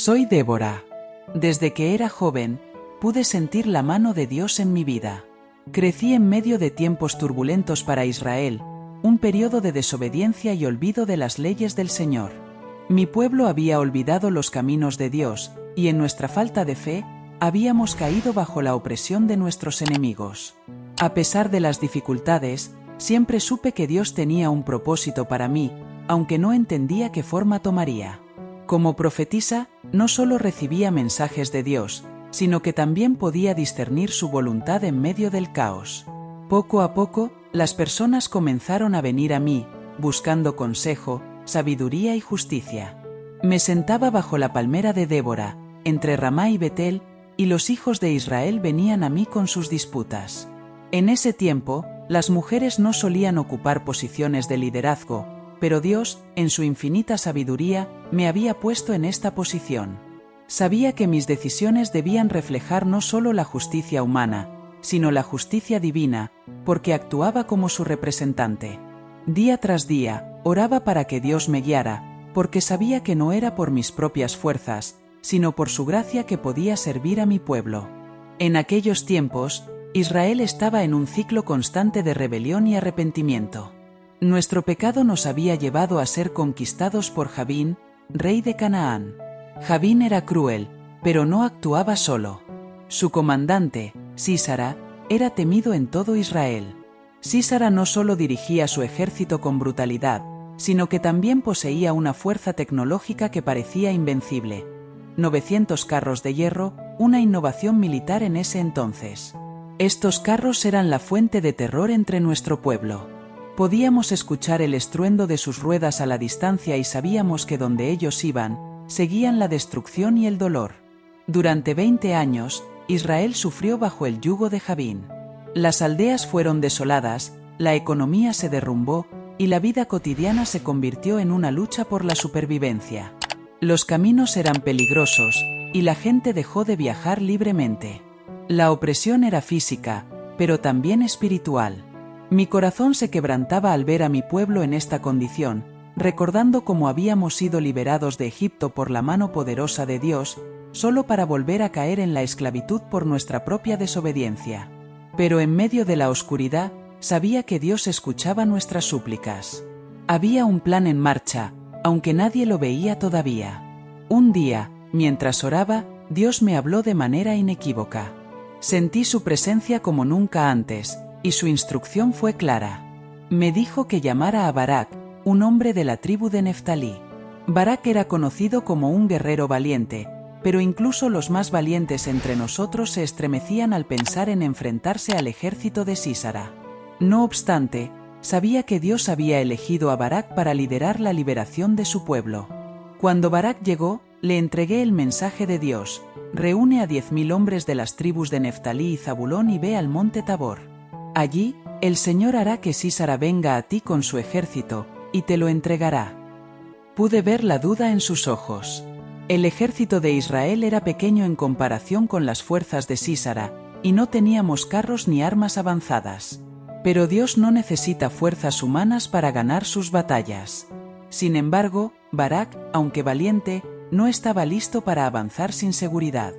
Soy Débora. Desde que era joven, pude sentir la mano de Dios en mi vida. Crecí en medio de tiempos turbulentos para Israel, un periodo de desobediencia y olvido de las leyes del Señor. Mi pueblo había olvidado los caminos de Dios, y en nuestra falta de fe, habíamos caído bajo la opresión de nuestros enemigos. A pesar de las dificultades, siempre supe que Dios tenía un propósito para mí, aunque no entendía qué forma tomaría. Como profetisa, no solo recibía mensajes de Dios, sino que también podía discernir su voluntad en medio del caos. Poco a poco, las personas comenzaron a venir a mí, buscando consejo, sabiduría y justicia. Me sentaba bajo la palmera de Débora, entre Ramá y Betel, y los hijos de Israel venían a mí con sus disputas. En ese tiempo, las mujeres no solían ocupar posiciones de liderazgo, pero Dios, en su infinita sabiduría, me había puesto en esta posición. Sabía que mis decisiones debían reflejar no solo la justicia humana, sino la justicia divina, porque actuaba como su representante. Día tras día, oraba para que Dios me guiara, porque sabía que no era por mis propias fuerzas, sino por su gracia que podía servir a mi pueblo. En aquellos tiempos, Israel estaba en un ciclo constante de rebelión y arrepentimiento. Nuestro pecado nos había llevado a ser conquistados por Jabín, rey de Canaán. Jabín era cruel, pero no actuaba solo. Su comandante, Sísara, era temido en todo Israel. Sísara no solo dirigía su ejército con brutalidad, sino que también poseía una fuerza tecnológica que parecía invencible. 900 carros de hierro, una innovación militar en ese entonces. Estos carros eran la fuente de terror entre nuestro pueblo. Podíamos escuchar el estruendo de sus ruedas a la distancia y sabíamos que donde ellos iban, seguían la destrucción y el dolor. Durante 20 años, Israel sufrió bajo el yugo de Jabín. Las aldeas fueron desoladas, la economía se derrumbó, y la vida cotidiana se convirtió en una lucha por la supervivencia. Los caminos eran peligrosos, y la gente dejó de viajar libremente. La opresión era física, pero también espiritual. Mi corazón se quebrantaba al ver a mi pueblo en esta condición, recordando cómo habíamos sido liberados de Egipto por la mano poderosa de Dios, solo para volver a caer en la esclavitud por nuestra propia desobediencia. Pero en medio de la oscuridad, sabía que Dios escuchaba nuestras súplicas. Había un plan en marcha, aunque nadie lo veía todavía. Un día, mientras oraba, Dios me habló de manera inequívoca. Sentí su presencia como nunca antes, y su instrucción fue clara. Me dijo que llamara a Barak, un hombre de la tribu de Neftalí. Barak era conocido como un guerrero valiente, pero incluso los más valientes entre nosotros se estremecían al pensar en enfrentarse al ejército de Sísara. No obstante, sabía que Dios había elegido a Barak para liderar la liberación de su pueblo. Cuando Barak llegó, le entregué el mensaje de Dios: reúne a 10.000 hombres de las tribus de Neftalí y Zabulón y ve al monte Tabor. Allí, el Señor hará que Sísara venga a ti con su ejército, y te lo entregará. Pude ver la duda en sus ojos. El ejército de Israel era pequeño en comparación con las fuerzas de Sísara, y no teníamos carros ni armas avanzadas. Pero Dios no necesita fuerzas humanas para ganar sus batallas. Sin embargo, Barak, aunque valiente, no estaba listo para avanzar sin seguridad.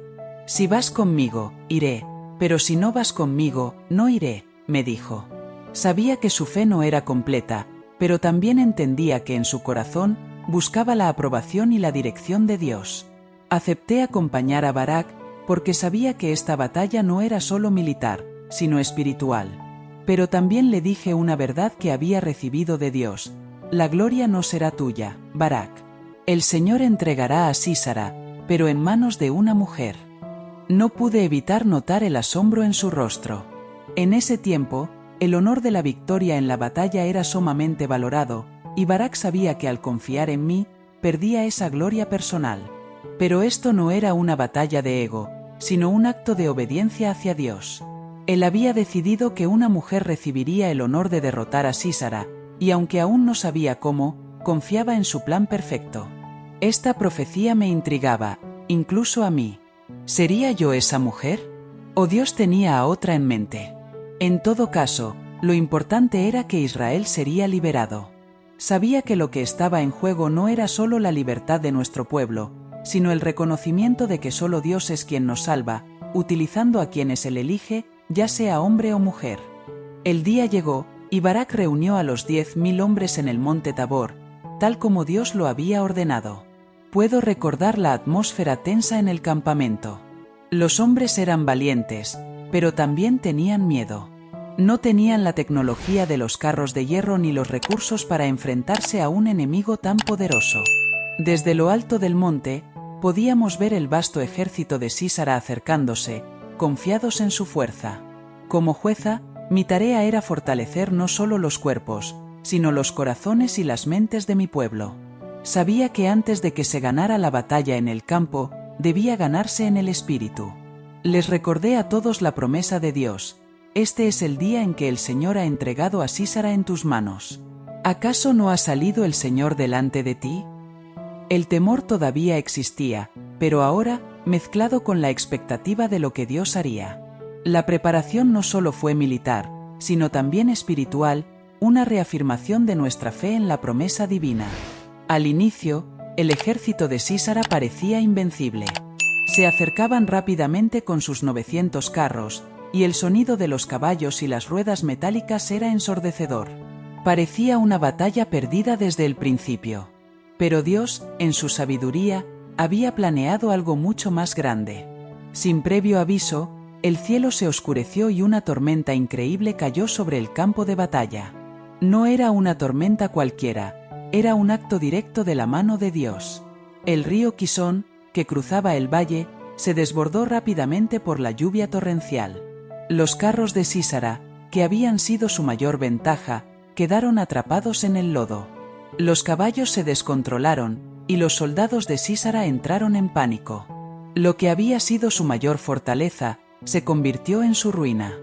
Si vas conmigo, iré, pero si no vas conmigo, no iré, me dijo. Sabía que su fe no era completa, pero también entendía que en su corazón buscaba la aprobación y la dirección de Dios. Acepté acompañar a Barak porque sabía que esta batalla no era solo militar, sino espiritual. Pero también le dije una verdad que había recibido de Dios: la gloria no será tuya, Barak. El Señor entregará a Sísara, pero en manos de una mujer. No pude evitar notar el asombro en su rostro. En ese tiempo, el honor de la victoria en la batalla era sumamente valorado, y Barak sabía que al confiar en mí, perdía esa gloria personal. Pero esto no era una batalla de ego, sino un acto de obediencia hacia Dios. Él había decidido que una mujer recibiría el honor de derrotar a Sísara, y aunque aún no sabía cómo, confiaba en su plan perfecto. Esta profecía me intrigaba, incluso a mí. ¿Sería yo esa mujer? ¿O Dios tenía a otra en mente? En todo caso, lo importante era que Israel sería liberado. Sabía que lo que estaba en juego no era solo la libertad de nuestro pueblo, sino el reconocimiento de que solo Dios es quien nos salva, utilizando a quienes Él elige, ya sea hombre o mujer. El día llegó, y Barak reunió a los 10.000 hombres en el monte Tabor, tal como Dios lo había ordenado. Puedo recordar la atmósfera tensa en el campamento. Los hombres eran valientes, pero también tenían miedo. No tenían la tecnología de los carros de hierro ni los recursos para enfrentarse a un enemigo tan poderoso. Desde lo alto del monte, podíamos ver el vasto ejército de Sísara acercándose, confiados en su fuerza. Como jueza, mi tarea era fortalecer no solo los cuerpos, sino los corazones y las mentes de mi pueblo. Sabía que antes de que se ganara la batalla en el campo, debía ganarse en el espíritu. Les recordé a todos la promesa de Dios: este es el día en que el Señor ha entregado a Sísara en tus manos. ¿Acaso no ha salido el Señor delante de ti? El temor todavía existía, pero ahora, mezclado con la expectativa de lo que Dios haría. La preparación no solo fue militar, sino también espiritual, una reafirmación de nuestra fe en la promesa divina. Al inicio, el ejército de Sísara parecía invencible. Se acercaban rápidamente con sus 900 carros, y el sonido de los caballos y las ruedas metálicas era ensordecedor. Parecía una batalla perdida desde el principio. Pero Dios, en su sabiduría, había planeado algo mucho más grande. Sin previo aviso, el cielo se oscureció y una tormenta increíble cayó sobre el campo de batalla. No era una tormenta cualquiera, era un acto directo de la mano de Dios. El río Quisón, que cruzaba el valle, se desbordó rápidamente por la lluvia torrencial. Los carros de Sísara, que habían sido su mayor ventaja, quedaron atrapados en el lodo. Los caballos se descontrolaron, y los soldados de Sísara entraron en pánico. Lo que había sido su mayor fortaleza, se convirtió en su ruina.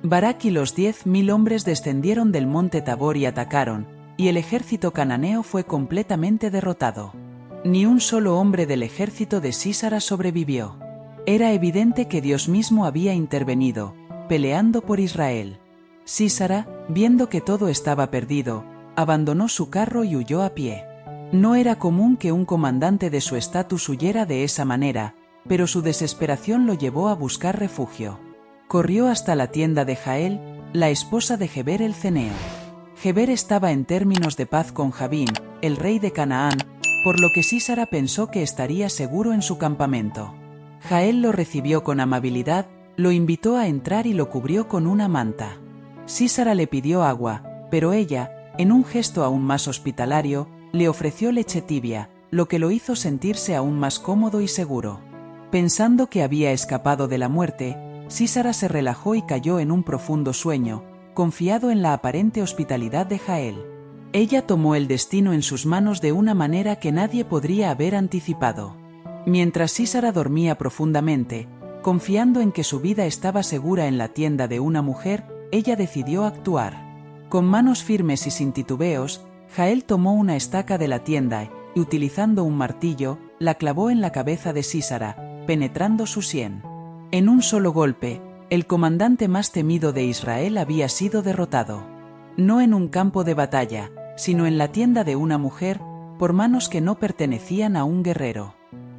Barak y los 10.000 hombres descendieron del monte Tabor y atacaron, y el ejército cananeo fue completamente derrotado. Ni un solo hombre del ejército de Sísara sobrevivió. Era evidente que Dios mismo había intervenido, peleando por Israel. Sísara, viendo que todo estaba perdido, abandonó su carro y huyó a pie. No era común que un comandante de su estatus huyera de esa manera, pero su desesperación lo llevó a buscar refugio. Corrió hasta la tienda de Jael, la esposa de Geber el ceneo. Geber estaba en términos de paz con Jabín, el rey de Canaán, por lo que Sísara pensó que estaría seguro en su campamento. Jael lo recibió con amabilidad, lo invitó a entrar y lo cubrió con una manta. Sísara le pidió agua, pero ella, en un gesto aún más hospitalario, le ofreció leche tibia, lo que lo hizo sentirse aún más cómodo y seguro. Pensando que había escapado de la muerte, Sísara se relajó y cayó en un profundo sueño, confiado en la aparente hospitalidad de Jael. Ella tomó el destino en sus manos de una manera que nadie podría haber anticipado. Mientras Sísara dormía profundamente, confiando en que su vida estaba segura en la tienda de una mujer, ella decidió actuar. Con manos firmes y sin titubeos, Jael tomó una estaca de la tienda y, utilizando un martillo, la clavó en la cabeza de Sísara, penetrando su sien. En un solo golpe, el comandante más temido de Israel había sido derrotado. No en un campo de batalla, sino en la tienda de una mujer, por manos que no pertenecían a un guerrero.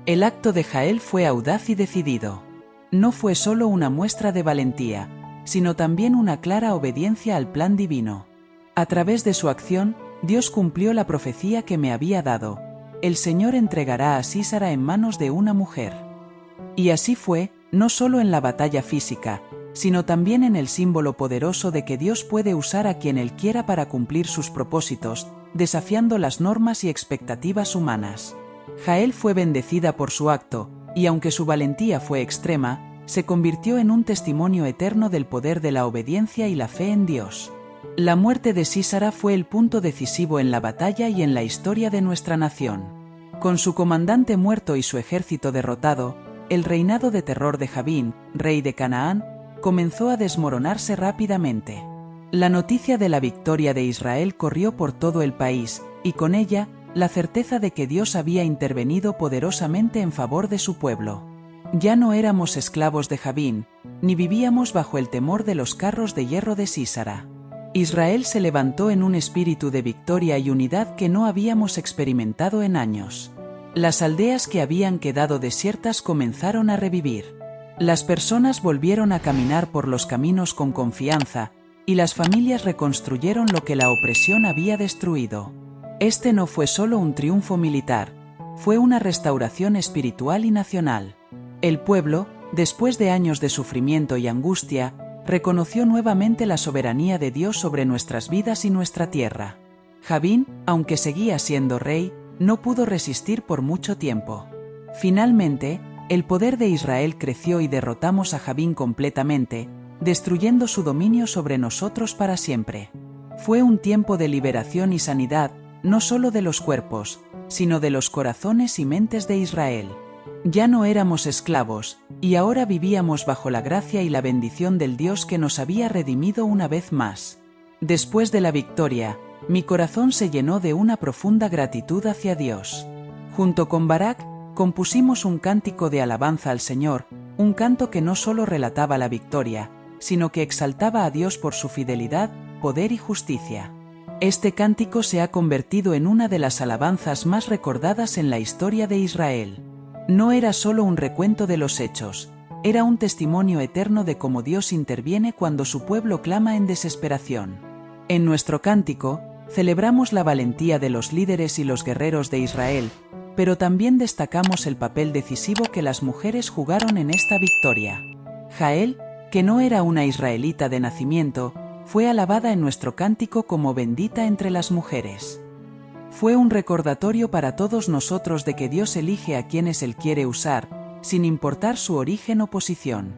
El acto de Jael fue audaz y decidido. No fue solo una muestra de valentía, sino también una clara obediencia al plan divino. A través de su acción, Dios cumplió la profecía que me había dado: el Señor entregará a Sísara en manos de una mujer. Y así fue, no solo en la batalla física, sino también en el símbolo poderoso de que Dios puede usar a quien Él quiera para cumplir sus propósitos, desafiando las normas y expectativas humanas. Jael fue bendecida por su acto, y aunque su valentía fue extrema, se convirtió en un testimonio eterno del poder de la obediencia y la fe en Dios. La muerte de Sísara fue el punto decisivo en la batalla y en la historia de nuestra nación. Con su comandante muerto y su ejército derrotado, el reinado de terror de Jabín, rey de Canaán, comenzó a desmoronarse rápidamente. La noticia de la victoria de Israel corrió por todo el país, y con ella, la certeza de que Dios había intervenido poderosamente en favor de su pueblo. Ya no éramos esclavos de Jabín, ni vivíamos bajo el temor de los carros de hierro de Sísara. Israel se levantó en un espíritu de victoria y unidad que no habíamos experimentado en años. Las aldeas que habían quedado desiertas comenzaron a revivir. Las personas volvieron a caminar por los caminos con confianza, y las familias reconstruyeron lo que la opresión había destruido. Este no fue solo un triunfo militar, fue una restauración espiritual y nacional. El pueblo, después de años de sufrimiento y angustia, reconoció nuevamente la soberanía de Dios sobre nuestras vidas y nuestra tierra. Jabín, aunque seguía siendo rey, no pudo resistir por mucho tiempo. Finalmente, el poder de Israel creció y derrotamos a Jabín completamente, destruyendo su dominio sobre nosotros para siempre. Fue un tiempo de liberación y sanidad, no solo de los cuerpos, sino de los corazones y mentes de Israel. Ya no éramos esclavos, y ahora vivíamos bajo la gracia y la bendición del Dios que nos había redimido una vez más. Después de la victoria, mi corazón se llenó de una profunda gratitud hacia Dios. Junto con Barak, compusimos un cántico de alabanza al Señor, un canto que no solo relataba la victoria, sino que exaltaba a Dios por su fidelidad, poder y justicia. Este cántico se ha convertido en una de las alabanzas más recordadas en la historia de Israel. No era solo un recuento de los hechos, era un testimonio eterno de cómo Dios interviene cuando su pueblo clama en desesperación. En nuestro cántico, celebramos la valentía de los líderes y los guerreros de Israel, pero también destacamos el papel decisivo que las mujeres jugaron en esta victoria. Jael, que no era una israelita de nacimiento, fue alabada en nuestro cántico como bendita entre las mujeres. Fue un recordatorio para todos nosotros de que Dios elige a quienes Él quiere usar, sin importar su origen o posición.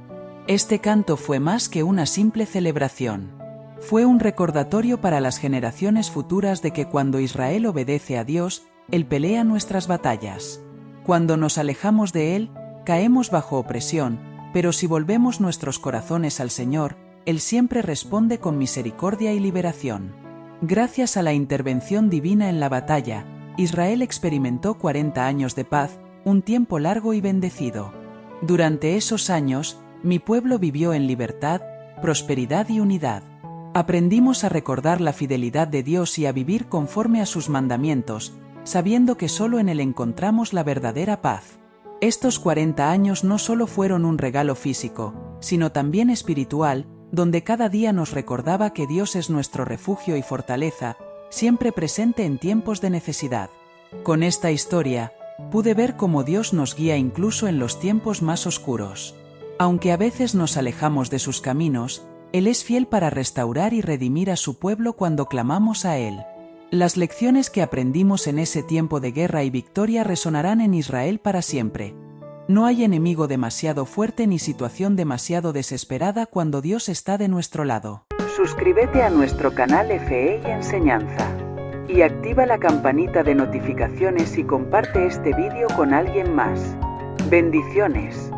Este canto fue más que una simple celebración. Fue un recordatorio para las generaciones futuras de que cuando Israel obedece a Dios, Él pelea nuestras batallas. Cuando nos alejamos de Él, caemos bajo opresión, pero si volvemos nuestros corazones al Señor, Él siempre responde con misericordia y liberación. Gracias a la intervención divina en la batalla, Israel experimentó 40 años de paz, un tiempo largo y bendecido. Durante esos años, mi pueblo vivió en libertad, prosperidad y unidad. Aprendimos a recordar la fidelidad de Dios y a vivir conforme a sus mandamientos, sabiendo que solo en Él encontramos la verdadera paz. Estos 40 años no solo fueron un regalo físico, sino también espiritual, donde cada día nos recordaba que Dios es nuestro refugio y fortaleza, siempre presente en tiempos de necesidad. Con esta historia, pude ver cómo Dios nos guía incluso en los tiempos más oscuros. Aunque a veces nos alejamos de sus caminos, Él es fiel para restaurar y redimir a su pueblo cuando clamamos a Él. Las lecciones que aprendimos en ese tiempo de guerra y victoria resonarán en Israel para siempre. No hay enemigo demasiado fuerte ni situación demasiado desesperada cuando Dios está de nuestro lado. Suscríbete a nuestro canal FE y Enseñanza. Y activa la campanita de notificaciones y comparte este vídeo con alguien más. Bendiciones.